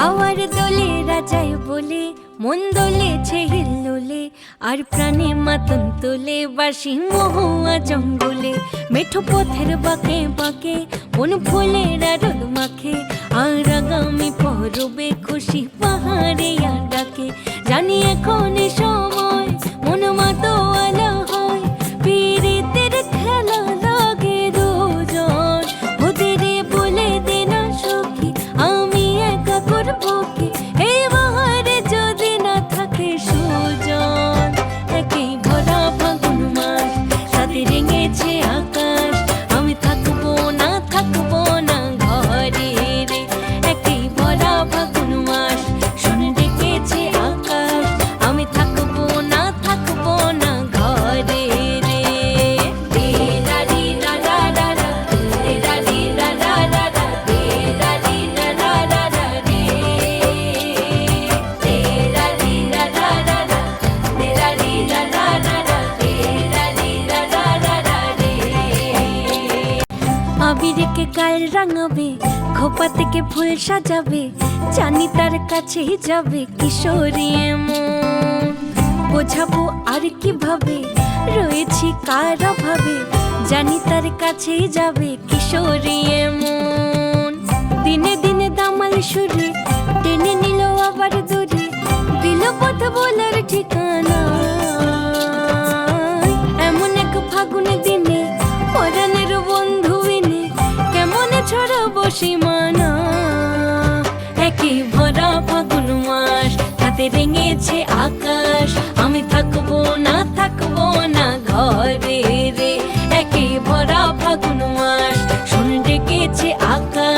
হাওয়ার দোলে রাজায় বলে মন দোলেছে হিল্লোলে, আর প্রাণে মাতন তোলে বাসি মহুয়া জঙ্গলে। মেঠো পথের বাঁকে বাঁকে বন ফুলের রোদ মাখে, আর আগামী পরবে খুশি পাহাড়ে ডাকে। জানি এখন সময় মন মাতোয়ালা হয়, পীড়িতের খেলা লাগে দুজন। ওদের বলে দে না সখী আমি একা করবো কি, এই বাহারে যদি না থাকে সুজন। একেই ভরা ফাগুন মাস, সাথে রেঙেছে আকাশ, আমি থাকবো না ঘরে রে। একেই ভরা ফাগুন মাস, শুনে ডেকেছে আকাশ, আমি থাকবো না ঘরে রে। রে রা রি রা রা রা রা, রে রা রি রা রা রা রা, রে রা রি রা রা রা রা রে। রে রা রি রা রা রা রা, রে রা রি রা রা রা রা, রে রা রি রা রা রা রা রে। আবিরকে গায়ে রাঙাবে, খোপা থেকে ফুল সাজাবে, জানি তার কাছেই যাবে কিশোরী মন। বোঝাবো আর কিভাবে রয়েছি কার অভাবে, জানি তার কাছেই যাবে কিশোরী মন। দিনে দিনে দামাল সুরে টেনে নিল আবার দূরে, দিল পথ বলার ঠিকানা। এমন এক ফাগুন দিনে পরাণের বন্ধু এনে কেমনে ছড়াবো সীমানা। একে ভরা ফাগুন মাস, হাতে রেঙেছে আকাশ, আমি থাকবো না ঘরে রে। একে ভরা ফাগুন মাস, শুনে ডেকেছে আকাশ।